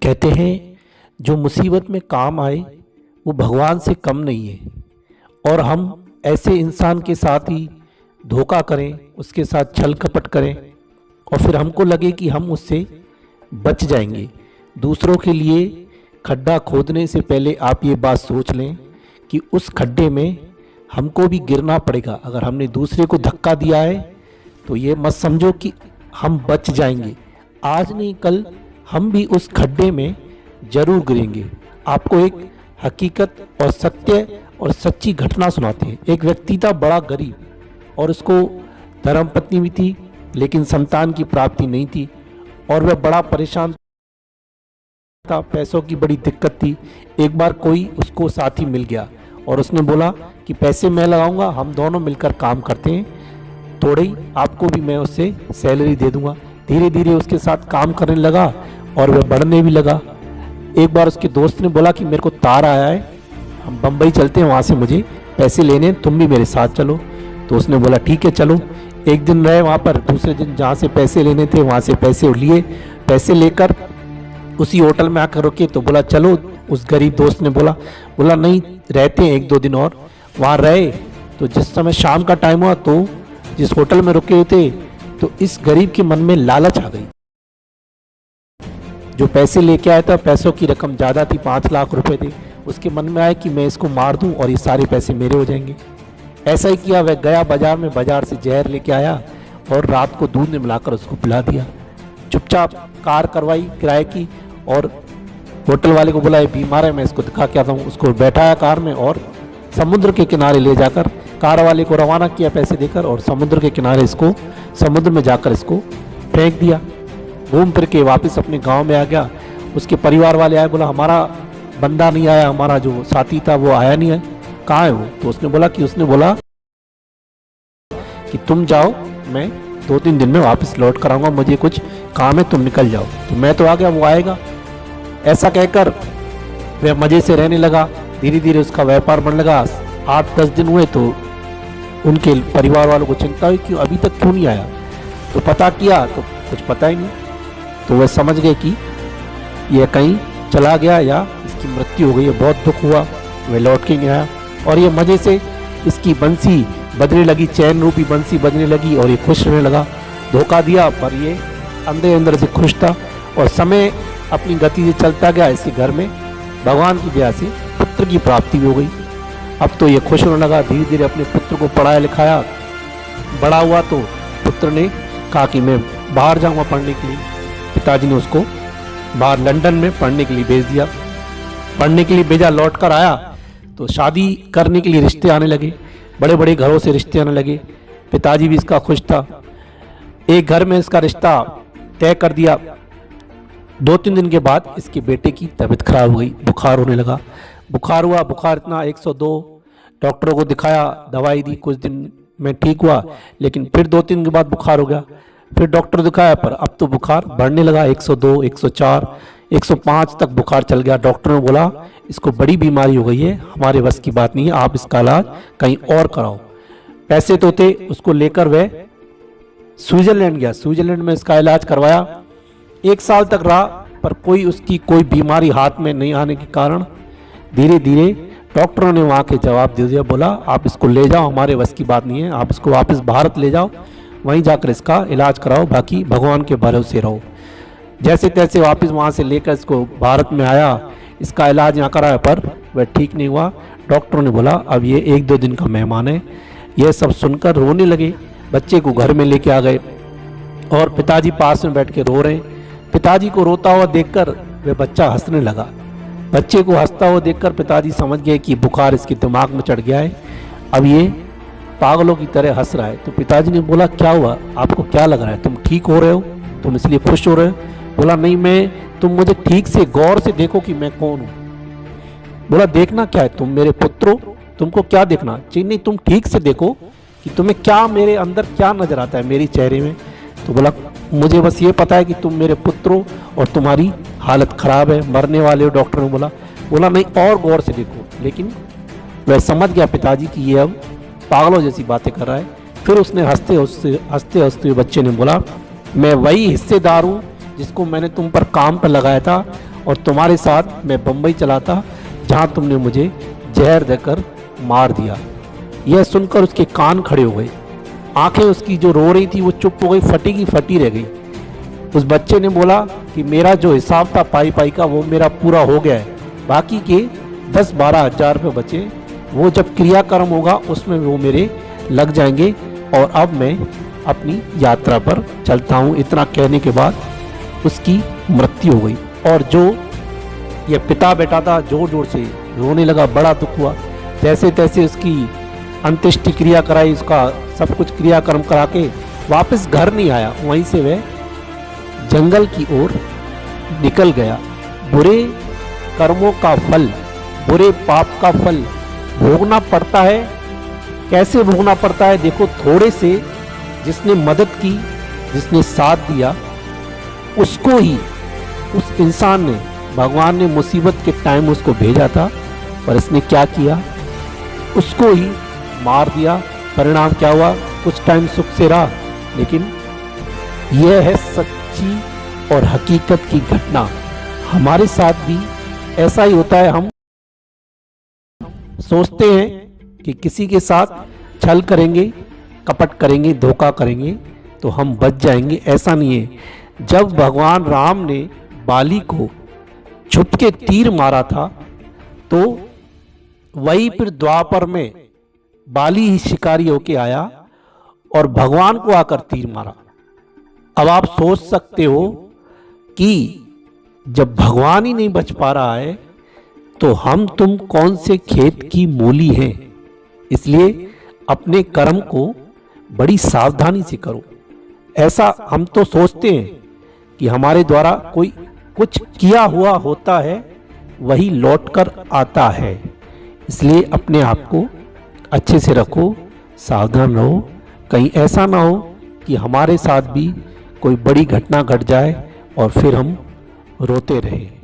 कहते हैं जो मुसीबत में काम आए वो भगवान से कम नहीं है। और हम ऐसे इंसान के साथ ही धोखा करें, उसके साथ छल कपट करें और फिर हमको लगे कि हम उससे बच जाएंगे। दूसरों के लिए खड्डा खोदने से पहले आप ये बात सोच लें कि उस खड्डे में हमको भी गिरना पड़ेगा। अगर हमने दूसरे को धक्का दिया है तो ये मत समझो कि हम बच जाएंगे, आज नहीं कल हम भी उस खड्डे में जरूर गिरेंगे। आपको एक हकीकत और सत्य और सच्ची घटना सुनाते हैं। एक व्यक्ति था बड़ा गरीब और उसको धर्मपत्नी भी थी लेकिन संतान की प्राप्ति नहीं थी और वह बड़ा परेशान था, पैसों की बड़ी दिक्कत थी। एक बार कोई उसको साथी मिल गया और उसने बोला कि पैसे मैं लगाऊंगा, हम दोनों मिलकर काम करते हैं, थोड़े ही आपको भी मैं उससे सैलरी दे दूंगा। धीरे धीरे उसके साथ काम करने लगा और वह बढ़ने भी लगा। एक बार उसके दोस्त ने बोला कि मेरे को तार आया है, हम बम्बई चलते हैं, वहाँ से मुझे पैसे लेने, तुम भी मेरे साथ चलो। तो उसने बोला ठीक है चलो। एक दिन रहे वहाँ पर, दूसरे दिन जहाँ से पैसे लेने थे वहाँ से पैसे लिए। पैसे लेकर उसी होटल में आकर रुके तो बोला चलो। उस गरीब दोस्त ने बोला नहीं, रहते हैं एक दो दिन और। वहाँ रहे तो जिस समय शाम का टाइम हुआ तो जिस होटल में रुके हुए थे तो इस गरीब के मन में लालच आ गई। जो पैसे लेके आया था, पैसों की रकम ज़्यादा थी, 5 लाख रुपए थे। उसके मन में आया कि मैं इसको मार दूं और ये सारे पैसे मेरे हो जाएंगे। ऐसा ही किया, वह गया बाजार में, बाजार से जहर लेके आया और रात को दूध में मिलाकर उसको पिला दिया। चुपचाप कार करवाई किराए की और होटल वाले को बोला ये बीमार है, मैं इसको दिखा के आता हूँ। उसको बैठाया कार में और समुद्र के किनारे ले जाकर कार वाले को रवाना किया पैसे देकर, और समुद्र के किनारे इसको, समुद्र में जाकर इसको फेंक दिया। घूम फिर के वापस अपने गांव में आ गया। उसके परिवार वाले आए, बोला हमारा बंदा नहीं आया, हमारा जो साथी था वो आया नहीं है, कहाँ है वो? तो उसने बोला कि तुम जाओ, मैं 2-3 दिन में वापस लौट कर आऊँगा, मुझे कुछ काम है, तुम निकल जाओ। तो मैं तो आ गया, वो आएगा। ऐसा कहकर वह मज़े से रहने लगा। धीरे धीरे उसका व्यापार बढ़ने लगा। 8-10 दिन हुए तो उनके परिवार वालों को चिंता हुई कि अभी तक क्यों नहीं आया। तो पता किया तो कुछ पता ही नहीं। तो वह समझ गए कि यह कहीं चला गया या इसकी मृत्यु हो गई है। बहुत दुख हुआ, वह लौट के नहीं आया। और ये मज़े से इसकी बंसी बजने लगी, चैन रूपी बंसी बजने लगी और ये खुश रहने लगा। धोखा दिया पर ये अंदर अंदर से खुश था। और समय अपनी गति से चलता गया। इसके घर में भगवान की दया से पुत्र की प्राप्ति भी हो गई। अब तो ये खुश होने लगा। धीरे धीरे अपने पुत्र को पढ़ाया लिखाया, बड़ा हुआ तो पुत्र ने कहा कि मैं बाहर जाऊँगा पढ़ने के लिए। पिताजी ने उसको बाहर लंदन में पढ़ने के लिए भेज दिया। पढ़ने के लिए भेजा, लौट कर आया तो शादी करने के लिए रिश्ते आने लगे, बड़े बड़े घरों से रिश्ते आने लगे। पिताजी भी इसका खुश था। एक घर में इसका रिश्ता तय कर दिया। 2-3 दिन के बाद इसके बेटे की तबीयत खराब हो गई, बुखार होने लगा। बुखार हुआ, बुखार इतना 102, डॉक्टरों को दिखाया, दवाई दी, कुछ दिन में ठीक हुआ। लेकिन फिर 2-3 दिन के बाद बुखार हो गया। फिर डॉक्टर दिखाया पर अब तो बुखार बढ़ने लगा, 102, 104, 105 तक बुखार चल गया। डॉक्टर ने बोला इसको बड़ी बीमारी हो गई है, हमारे बस की बात नहीं है, आप इसका इलाज कहीं और कराओ। पैसे तो थे, उसको लेकर वह स्विट्जरलैंड गया। स्विट्जरलैंड में इसका इलाज करवाया। 1 साल तक रहा पर उसकी कोई बीमारी हाथ में नहीं आने के कारण धीरे धीरे डॉक्टरों ने वहाँ के जवाब दे दिया। बोला आप इसको ले जाओ, हमारे बस की बात नहीं है, आप इसको वापस भारत ले जाओ, वहीं जाकर इसका इलाज कराओ, बाकी भगवान के भरोसे रहो। जैसे तैसे वापस वहाँ से लेकर इसको भारत में आया, इसका इलाज यहाँ कराया पर वह ठीक नहीं हुआ। डॉक्टरों ने बोला अब ये 1-2 दिन का मेहमान है। यह सब सुनकर रोने लगे। बच्चे को घर में लेके आ गए और पिताजी पास में बैठ के रो रहे हैं। पिताजी को रोता हुआ देखकर वह बच्चा हंसने लगा। बच्चे को हंसता हुआ देखकर पिताजी समझ गए कि बुखार इसके दिमाग में चढ़ गया है, अब ये पागलों की तरह हंस रहा है। तो पिताजी ने बोला क्या हुआ, आपको क्या लग रहा है, तुम ठीक हो रहे हो, तुम इसलिए खुश हो रहे हो? बोला नहीं, तुम मुझे ठीक से गौर से देखो कि मैं कौन हूँ। बोला देखना क्या है, तुम मेरे पुत्र हो, तुमको क्या देखना चाहिए? नहीं, तुम ठीक से देखो कि तुम्हें क्या, मेरे अंदर क्या नजर आता है मेरे चेहरे में। तो बोला मुझे बस ये पता है कि तुम मेरे पुत्र हो और तुम्हारी हालत ख़राब है, मरने वाले हो। डॉक्टर ने बोला नहीं, और गौर से देखो। लेकिन वह समझ गया पिताजी कि ये अब पागलों जैसी बातें कर रहा है। फिर उसने हंसते हंसते बच्चे ने बोला मैं वही हिस्सेदार हूँ जिसको मैंने तुम पर काम पर लगाया था और तुम्हारे साथ मैं बम्बई चला था जहाँ तुमने मुझे जहर देकर मार दिया। यह सुनकर उसके कान खड़े हो गए। आंखें उसकी जो रो रही थी वो चुप हो गई, फटी की फटी रह गई। उस बच्चे ने बोला कि मेरा जो हिसाब था पाई पाई का वो मेरा पूरा हो गया है, बाकी के 10-12 हज़ार रुपये बचे, वो जब क्रियाक्रम होगा उसमें वो मेरे लग जाएंगे और अब मैं अपनी यात्रा पर चलता हूँ। इतना कहने के बाद उसकी मृत्यु हो गई और जो ये पिता बेटा था जोर जोर से रोने लगा। बड़ा दुख हुआ। जैसे तैसे उसकी अंत्येष्टि क्रिया कराई, उसका सब कुछ क्रियाक्रम करा के वापस घर नहीं आया। वहीं से वह जंगल की ओर निकल गया। बुरे कर्मों का फल, बुरे पाप का फल भोगना पड़ता है। कैसे भोगना पड़ता है? देखो, थोड़े से जिसने मदद की, जिसने साथ दिया, उसको ही उस इंसान ने, भगवान ने मुसीबत के टाइम उसको भेजा था, पर इसने क्या किया? उसको ही मार दिया। परिणाम क्या हुआ? कुछ टाइम सुख से रहा, लेकिन यह है सच्ची और हकीकत की घटना। हमारे साथ भी ऐसा ही होता है। हम सोचते हैं कि किसी के साथ छल करेंगे, कपट करेंगे, धोखा करेंगे तो हम बच जाएंगे। ऐसा नहीं है। जब भगवान राम ने बाली को छुप के तीर मारा था तो वही फिर द्वापर में बाली ही शिकारी होके आया और भगवान को आकर तीर मारा। अब आप सोच सकते हो कि जब भगवान ही नहीं बच पा रहा है तो हम तुम कौन से खेत की मूली हैं। इसलिए अपने कर्म को बड़ी सावधानी से करो। ऐसा हम तो सोचते हैं कि हमारे द्वारा कोई कुछ किया हुआ होता है, वही लौट कर आता है। इसलिए अपने आप को अच्छे से रखो, सावधान रहो। कहीं ऐसा ना हो कि हमारे साथ भी कोई बड़ी घटना घट जाए और फिर हम रोते रहें।